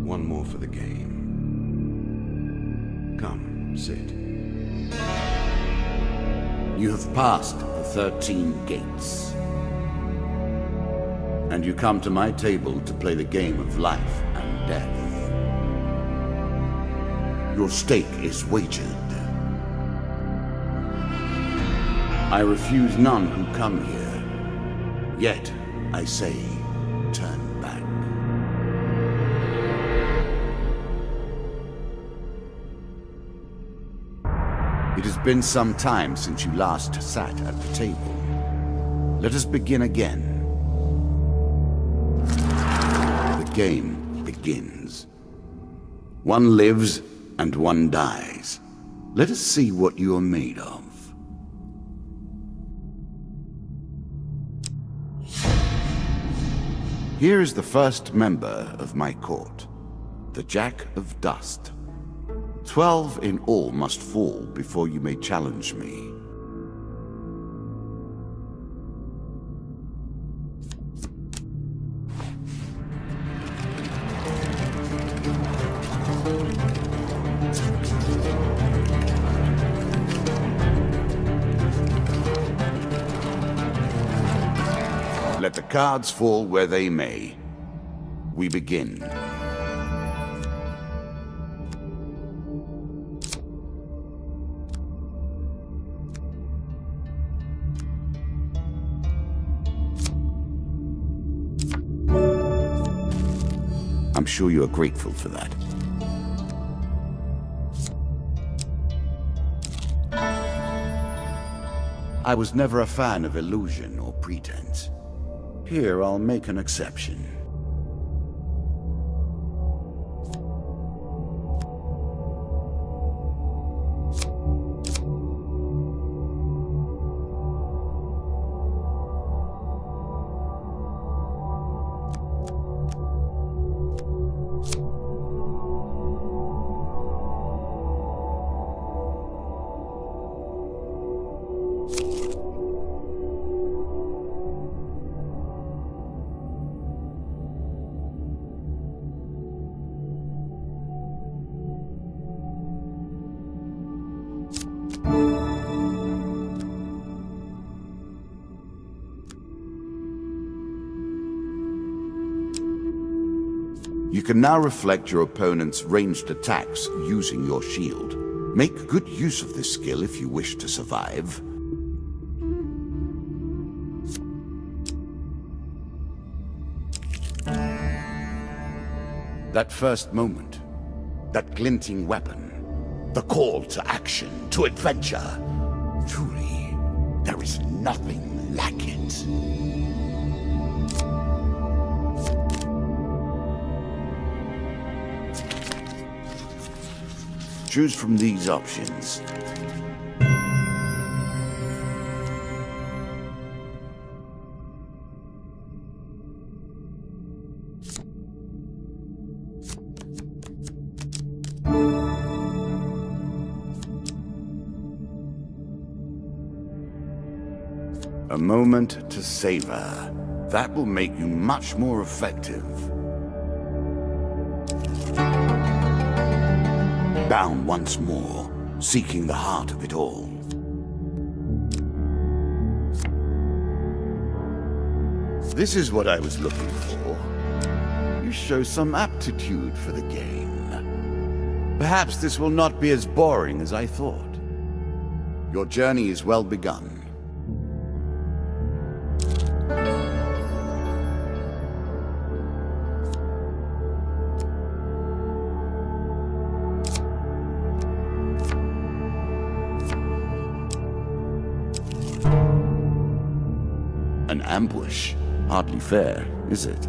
One more for the game. Come, sit. You have passed the 13 gates. And you come to my table to play the game of life and death. Your stake is wagered. I refuse none who come here. Yet, I say, turn back. It has been some time since you last sat at the table. Let us begin again. The game begins. One lives and one dies. Let us see what you are made of. Here is the first member of my court, the Jack of Dust. 12 in all must fall before you may challenge me. Let the cards fall where they may. We begin. I'm sure you are grateful for that. I was never a fan of illusion or pretense. Here, I'll make an exception. You can now reflect your opponent's ranged attacks using your shield. Make good use of this skill if you wish to survive. That first moment, that glinting weapon, the call to action, to adventure. Truly, there is nothing like it. Choose from these options. A moment to savor. That will make you much more effective. Bound once more, seeking the heart of it all. This is what I was looking for. You show some aptitude for the game. Perhaps this will not be as boring as I thought. Your journey is well begun. An ambush? Hardly fair, is it?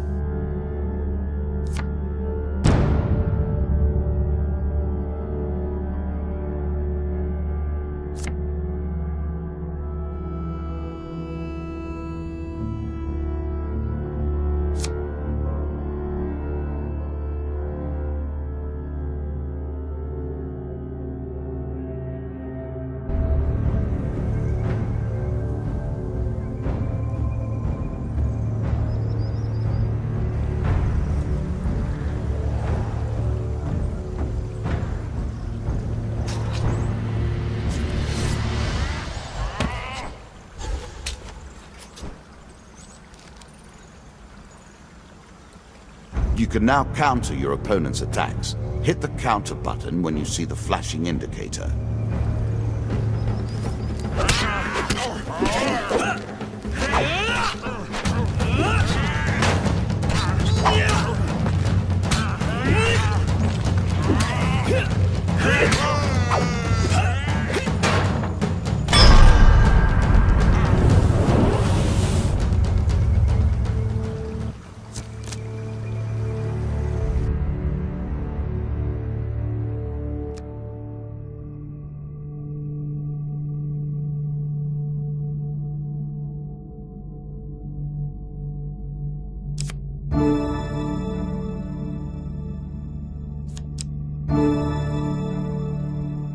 can now counter your opponent's attacks. Hit the counter button when you see the flashing indicator.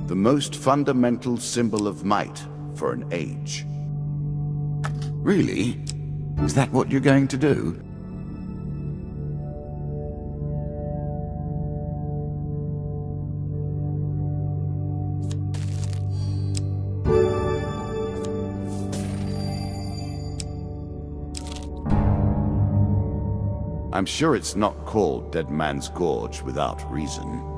The most fundamental symbol of might for an age. Really? Is that what you're going to do? I'm sure it's not called Dead Man's Gorge without reason.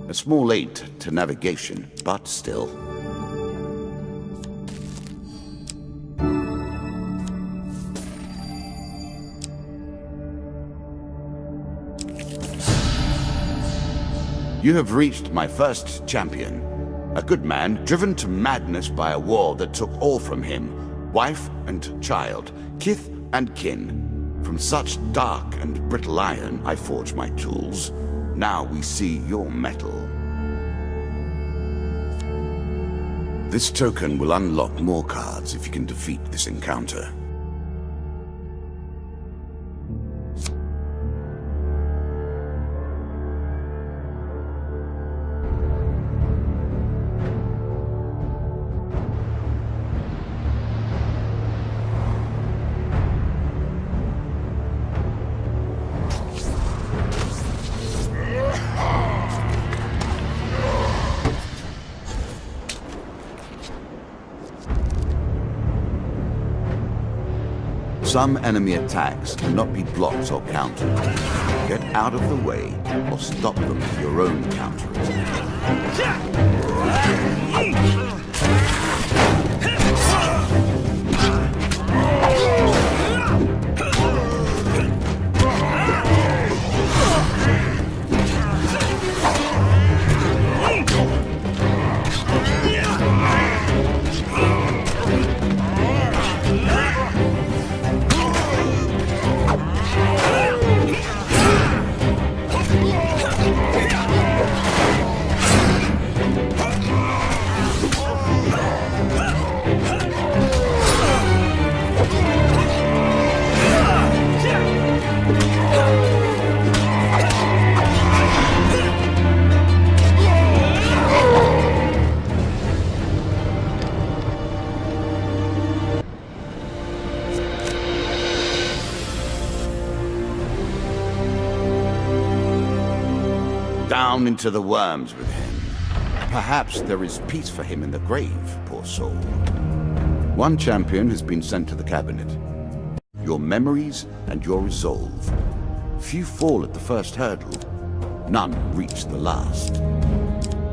A small aid to navigation, but still. You have reached my first champion. A good man driven to madness by a war that took all from him. Wife and child, kith and kin. From such dark and brittle iron I forge my tools. Now we see your metal. This token will unlock more cards if you can defeat this encounter. Some enemy attacks cannot be blocked or countered. Get out of the way or stop them with your own counterattack. Down into the worms with him. Perhaps there is peace for him in the grave, poor soul. One champion has been sent to the cabinet. Your memories and your resolve. Few fall at the first hurdle. None reach the last.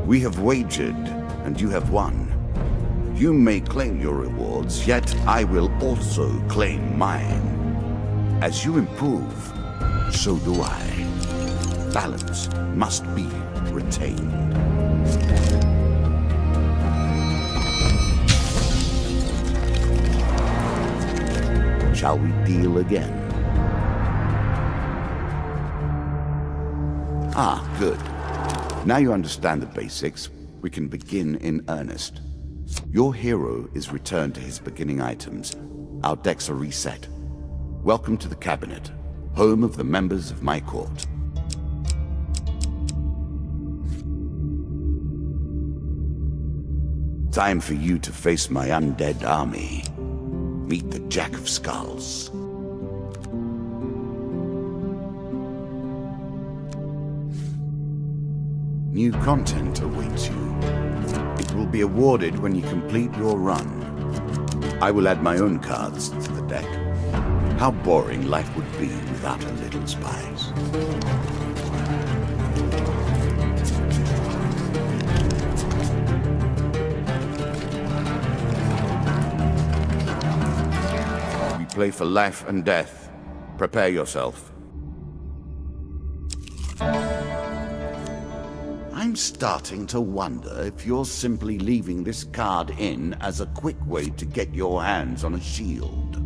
We have wagered, and you have won. You may claim your rewards, yet I will also claim mine. As you improve, so do I. Balance must be retained. Shall we deal again? Ah, good. Now you understand the basics, we can begin in earnest. Your hero is returned to his beginning items. Our decks are reset. Welcome to the cabinet, home of the members of my court. Time for you to face my undead army. Meet the Jack of Skulls. New content awaits you. It will be awarded when you complete your run. I will add my own cards to the deck. How boring life would be without a little spice. We play for life and death. Prepare yourself. I'm starting to wonder if you're simply leaving this card in as a quick way to get your hands on a shield.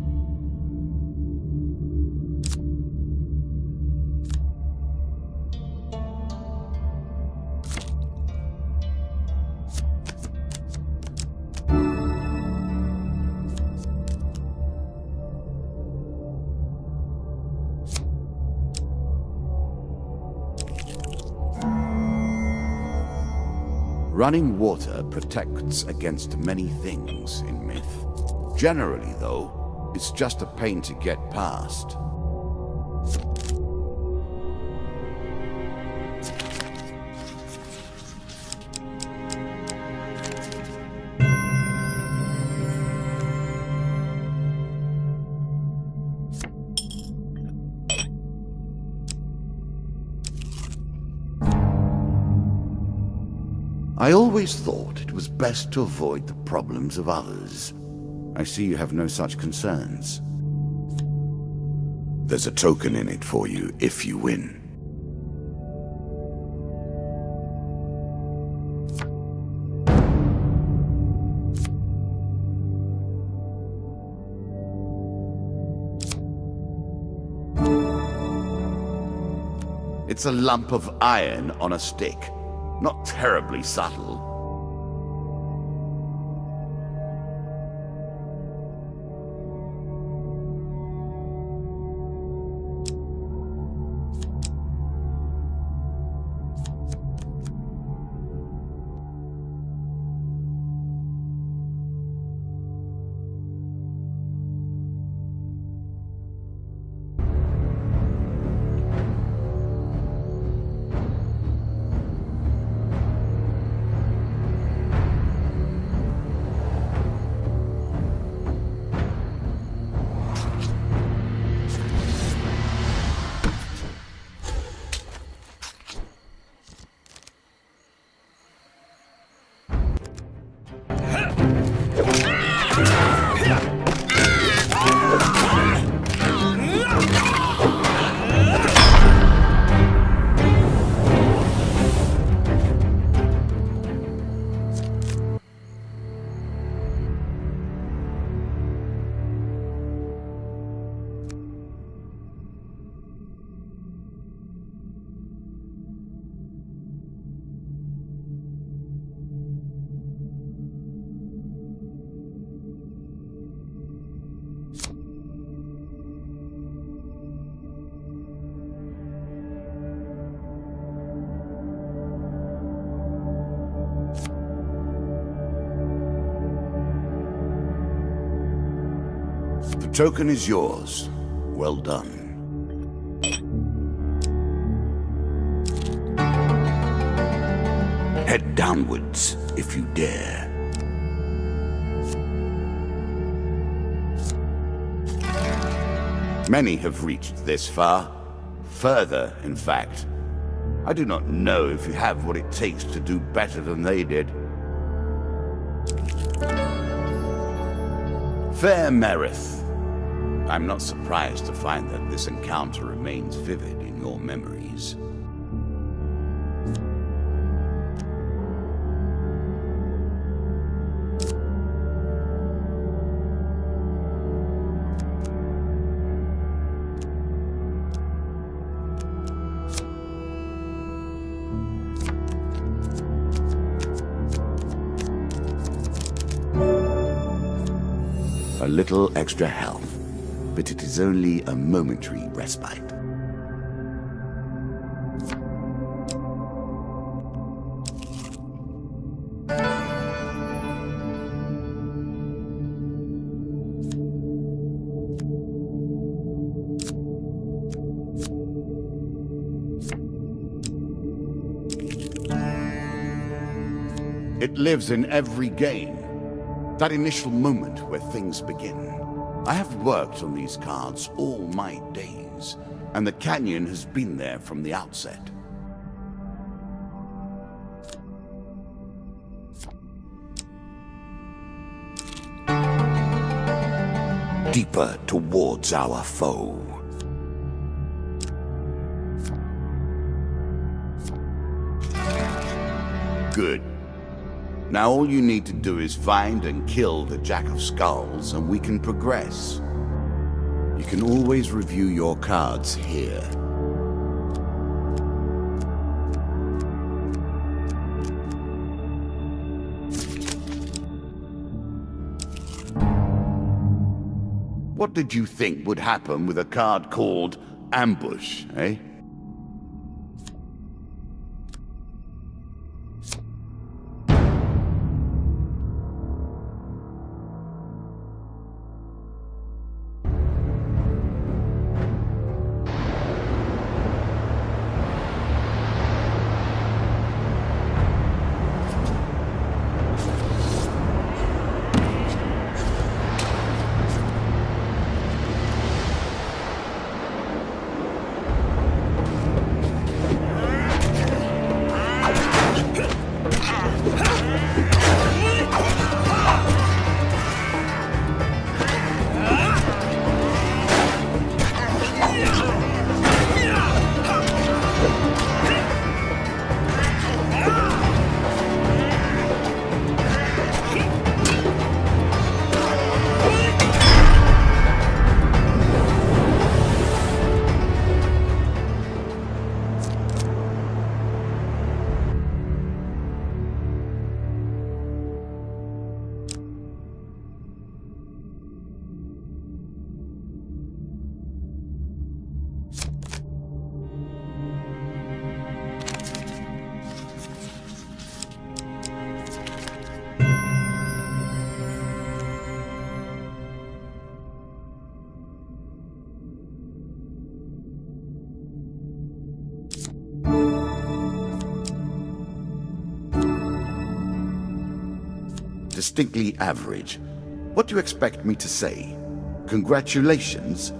Running water protects against many things in myth. Generally, though, it's just a pain to get past. I always thought it was best to avoid the problems of others. I see you have no such concerns. There's a token in it for you if you win. It's a lump of iron on a stick. Not terribly subtle. The token is yours. Well done. Head downwards, if you dare. Many have reached this far. Further, in fact. I do not know if you have what it takes to do better than they did. Fair Merith. I'm not surprised to find that this encounter remains vivid in your memories. A little extra health, but it is only a momentary respite. It lives in every game. That initial moment where things begin. I have worked on these cards all my days, and the canyon has been there from the outset. Deeper towards our foe. Good. Now all you need to do is find and kill the Jack of Skulls, and we can progress. You can always review your cards here. What did you think would happen with a card called Ambush, eh? Distinctly average. What do you expect me to say? Congratulations?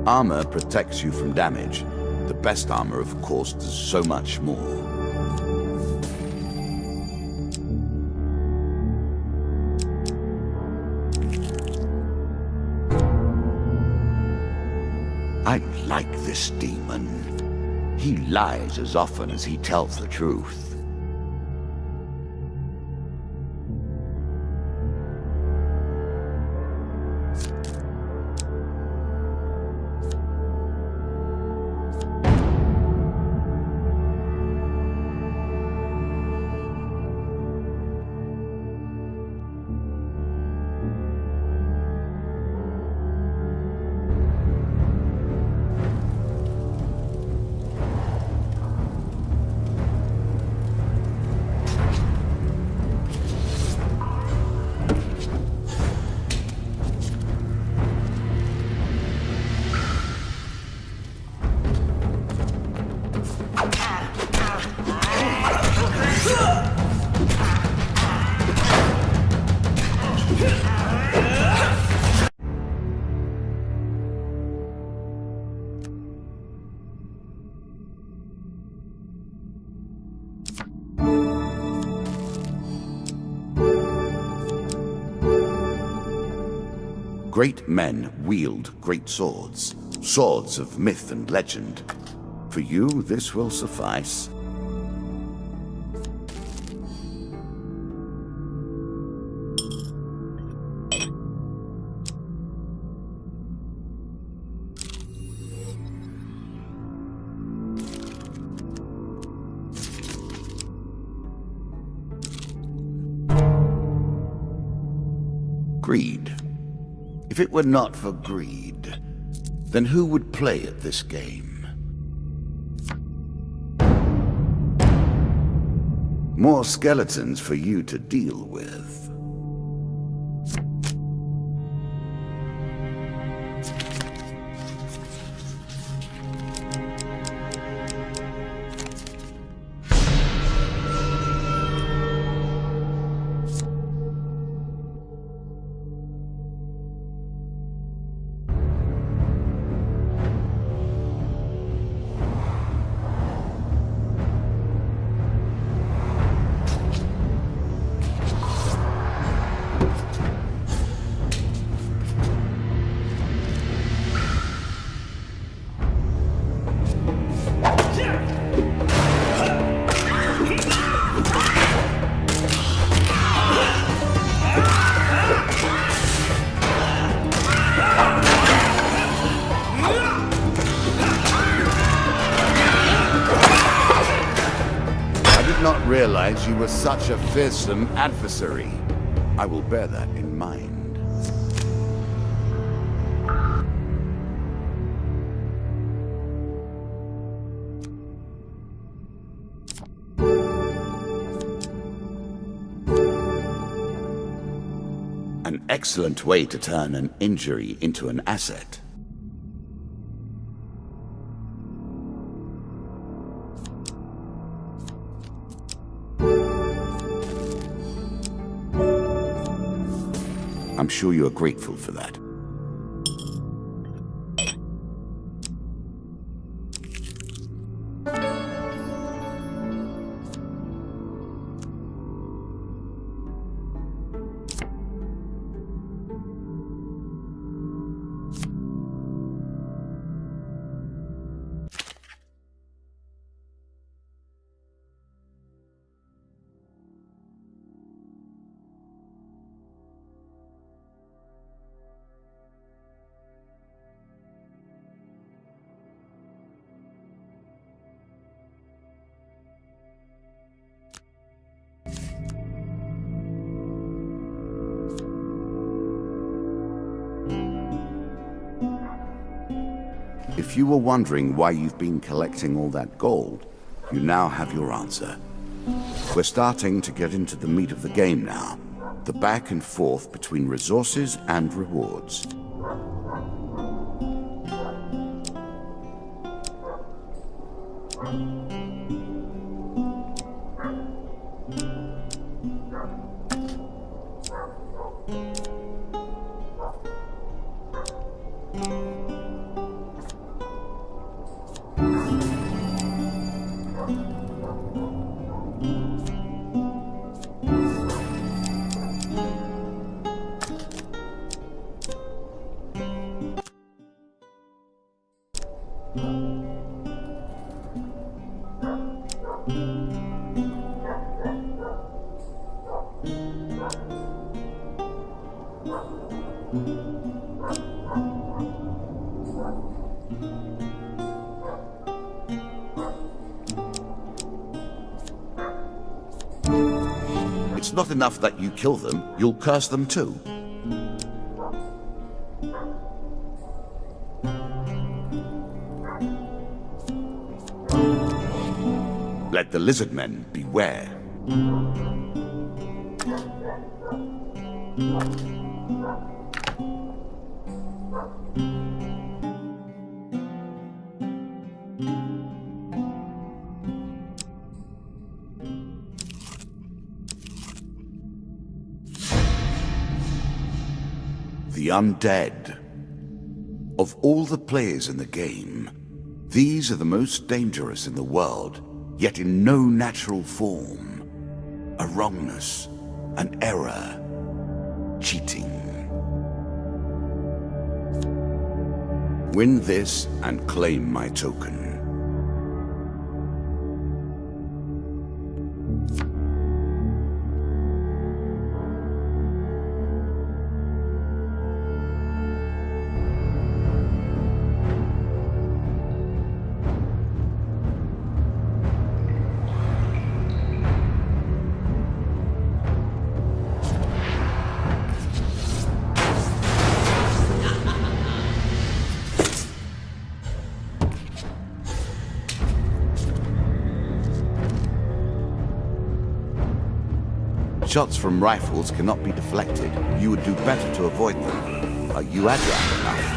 Armor protects you from damage. The best armor, of course, does so much more. I like this demon. He lies as often as he tells the truth. Great men wield great swords, swords of myth and legend. For you, this will suffice. Greed. If it were not for greed, then who would play at this game? More skeletons for you to deal with. Not realize you were such a fearsome adversary. I will bear that in mind. An excellent way to turn an injury into an asset. I'm sure you are grateful for that. If you were wondering why you've been collecting all that gold, you now have your answer. We're starting to get into the meat of the game now. The back and forth between resources and rewards. It's not enough that you kill them, you'll curse them too. Let the lizard men beware. The undead. Of all the players in the game, these are the most dangerous in the world, yet in no natural form. A wrongness, an error, cheating. Win this and claim my token. Shots from rifles cannot be deflected. You would do better to avoid them. Are you agile enough?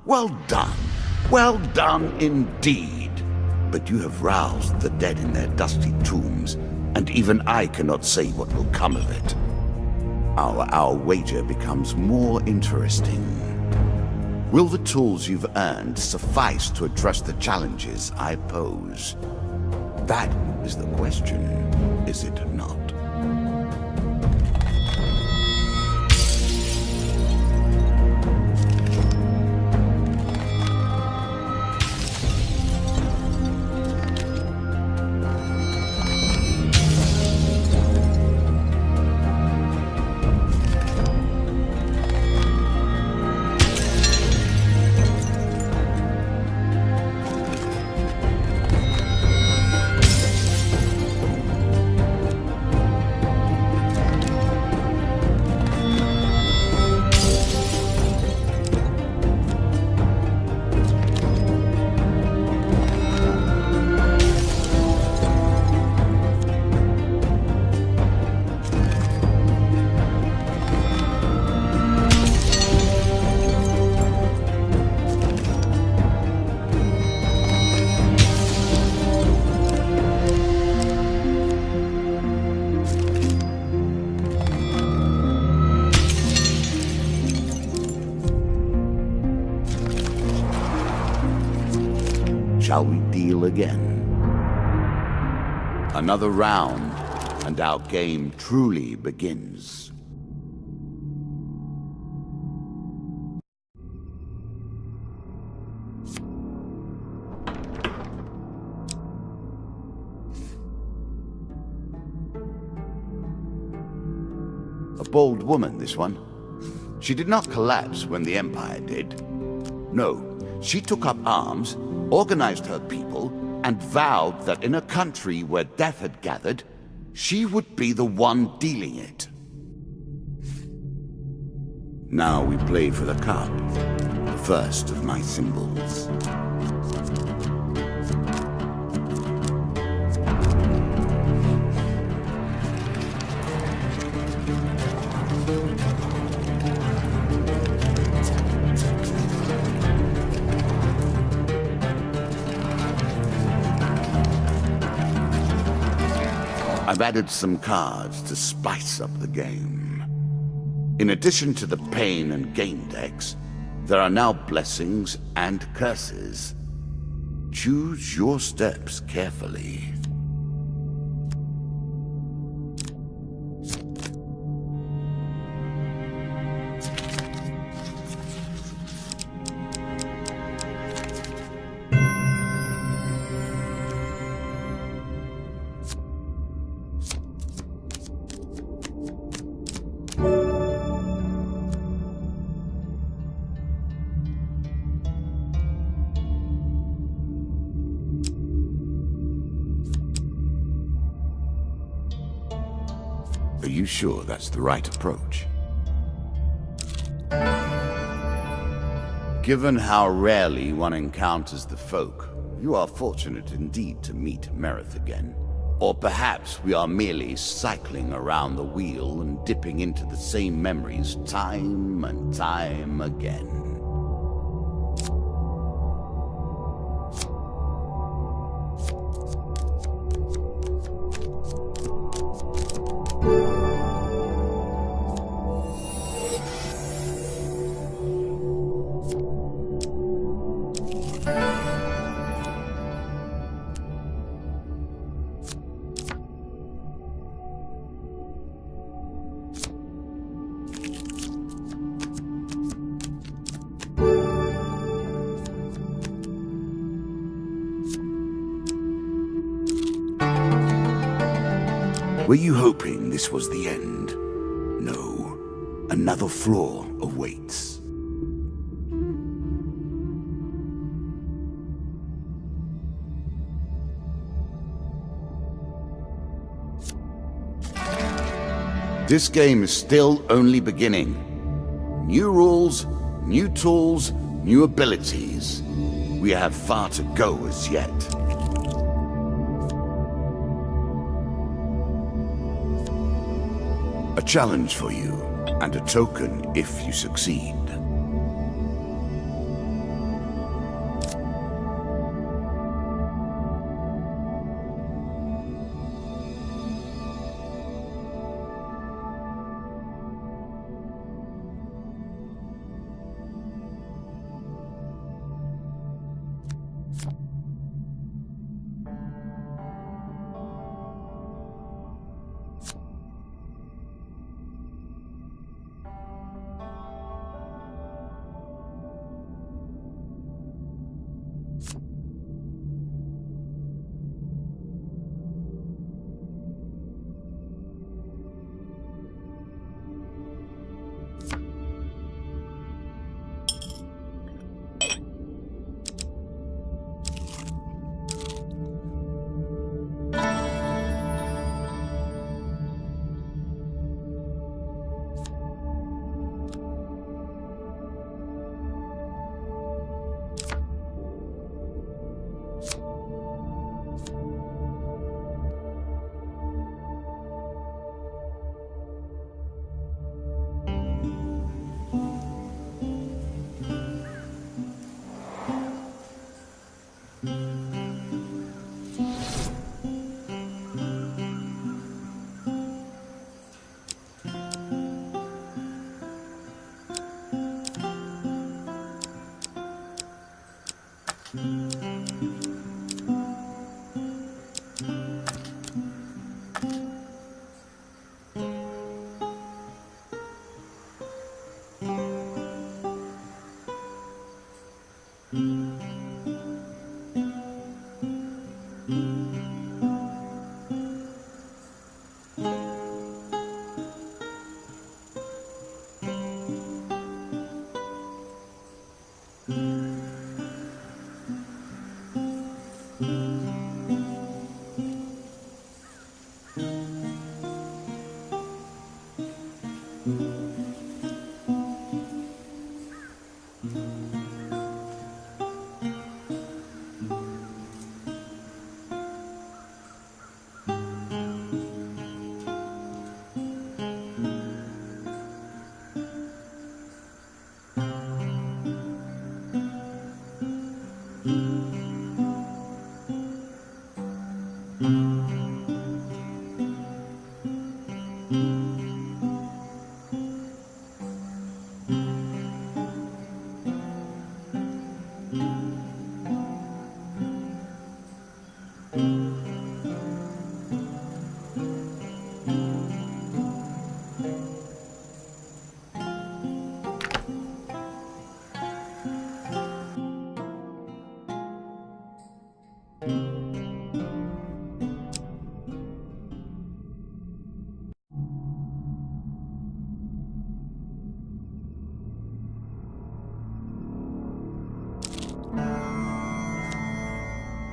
Well done. Well done indeed. But you have roused the dead in their dusty tombs, and even I cannot say what will come of it. Our wager becomes more interesting. Will the tools you've earned suffice to address the challenges I pose? That is the question, is it not? Shall we deal again? Another round, and our game truly begins. A bold woman, this one. She did not collapse when the Empire did. No, she took up arms, organized her people, and vowed that in a country where death had gathered, she would be the one dealing it. Now we play for the cup, the first of my symbols. I've added some cards to spice up the game. In addition to the pain and gain decks, there are now blessings and curses. Choose your steps carefully. Are you sure that's the right approach? Given how rarely one encounters the folk, you are fortunate indeed to meet Merith again. Or perhaps we are merely cycling around the wheel and dipping into the same memories time and time again. Were you hoping this was the end? No. Another floor awaits. This game is still only beginning. New rules, new tools, new abilities. We have far to go as yet. A challenge for you, and a token if you succeed.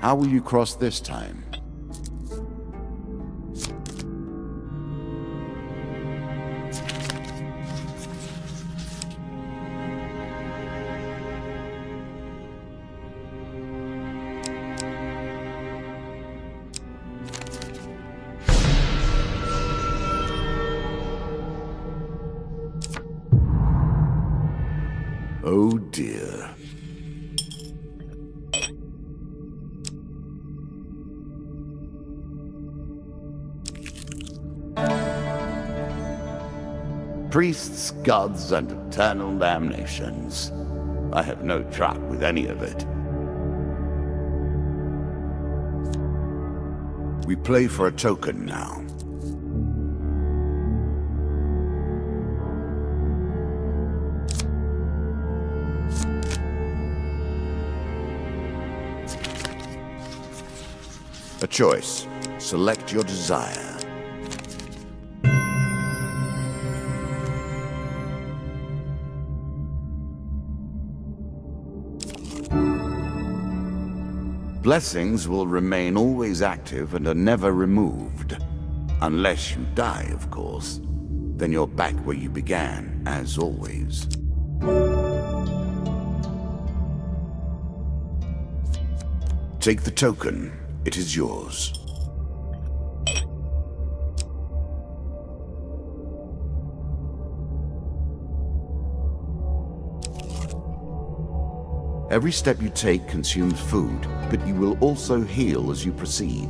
How will you cross this time? Oh dear. Priests, gods, and eternal damnations. I have no truck with any of it. We play for a token now. A choice. Select your desire. Blessings will remain always active and are never removed. Unless you die, of course. Then you're back where you began, as always. Take the token. It is yours. Every step you take consumes food, but you will also heal as you proceed.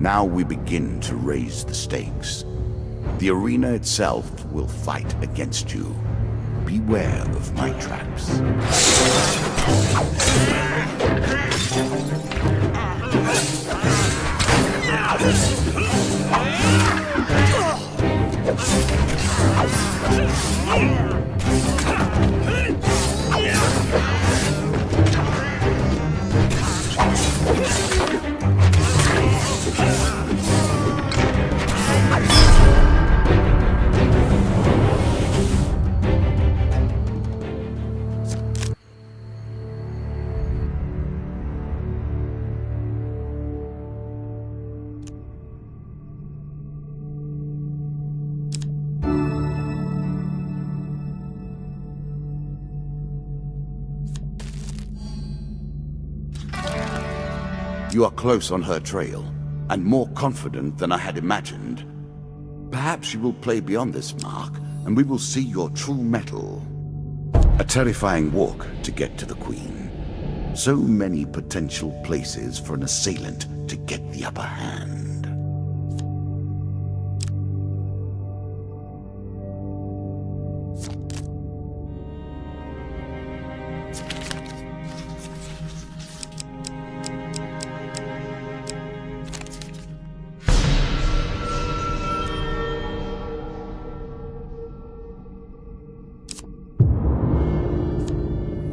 Now we begin to raise the stakes. The arena itself will fight against you. Beware of my traps. You are close on her trail, and more confident than I had imagined. Perhaps you will play beyond this mark, and we will see your true mettle. A terrifying walk to get to the Queen. So many potential places for an assailant to get the upper hand.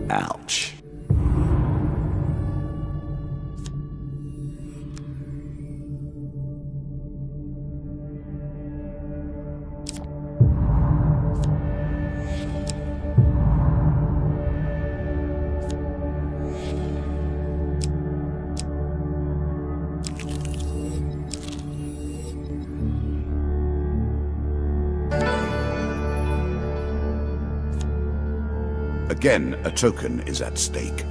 Ouch. Again, a token is at stake.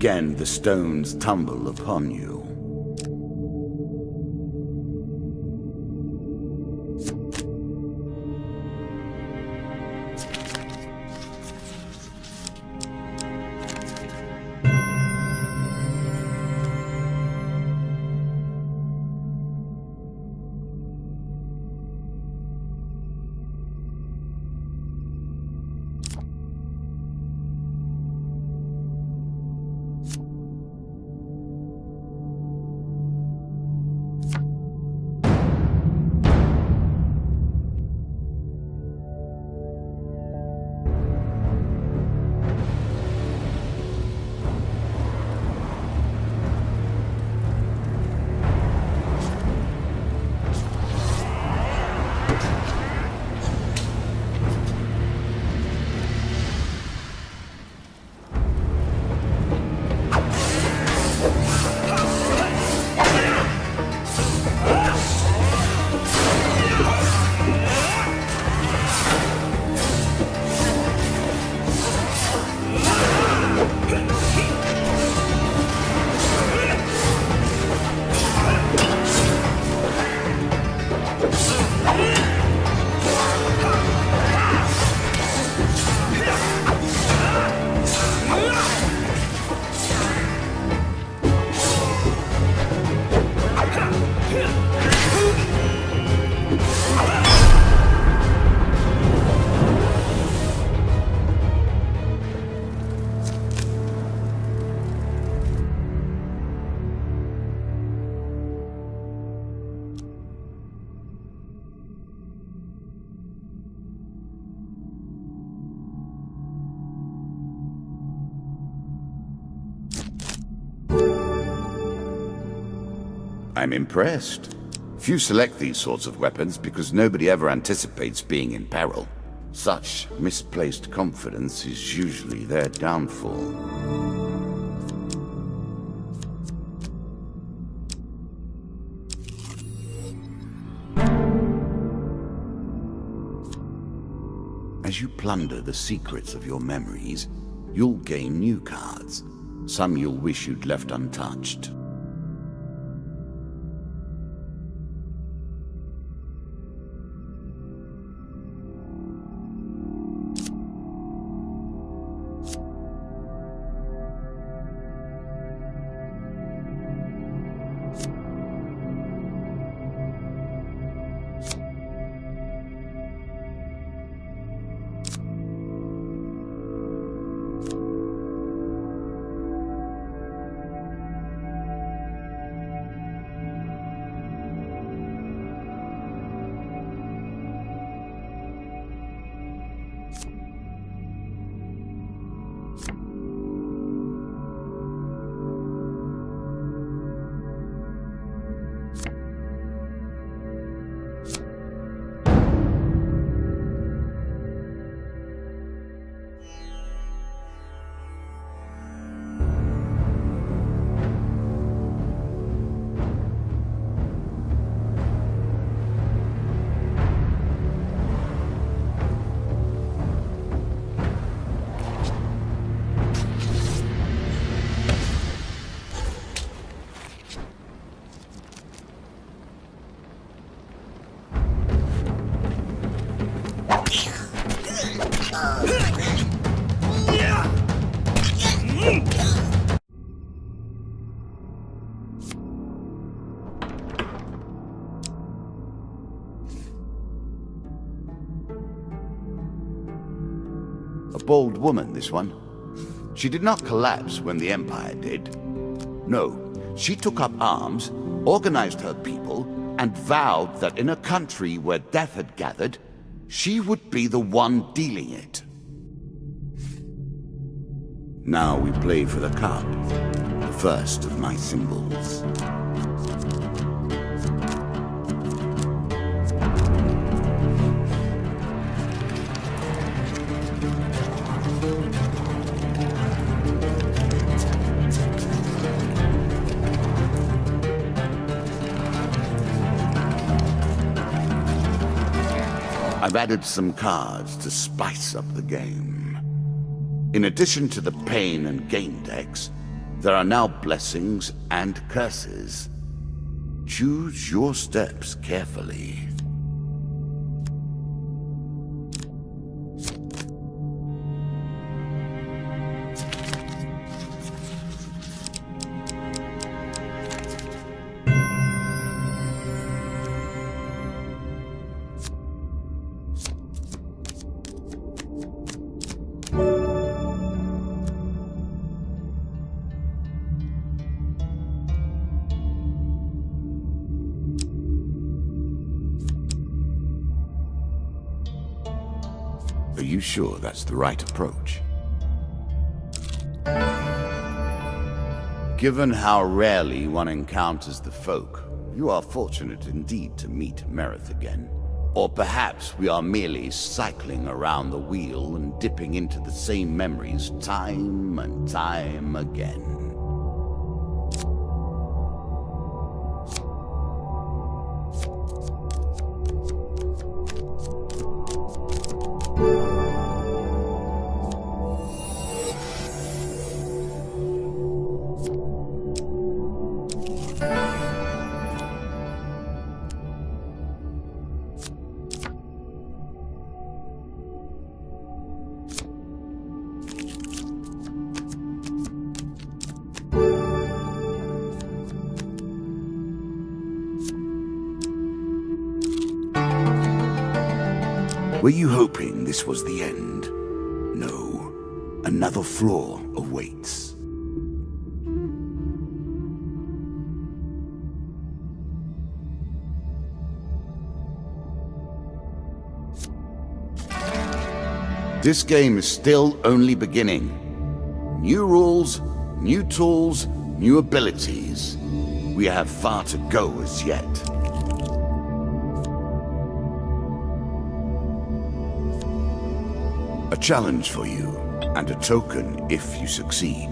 Again, the stones tumble upon you. I'm impressed. Few select these sorts of weapons because nobody ever anticipates being in peril. Such misplaced confidence is usually their downfall. As you plunder the secrets of your memories, you'll gain new cards. Some you'll wish you'd left untouched. A bold woman, this one. She did not collapse when the Empire did. No, she took up arms, organized her people, and vowed that in a country where death had gathered, she would be the one dealing it. Now we play for the cup, the first of my symbols. I've added some cards to spice up the game. In addition to the pain and gain decks, there are now blessings and curses. Choose your steps carefully. Are you sure that's the right approach? Given how rarely one encounters the folk, you are fortunate indeed to meet Merith again. Or perhaps we are merely cycling around the wheel and dipping into the same memories time and time again. Were you hoping this was the end? No. Another flaw awaits. This game is still only beginning. New rules, new tools, new abilities. We have far to go as yet. A challenge for you, and a token if you succeed.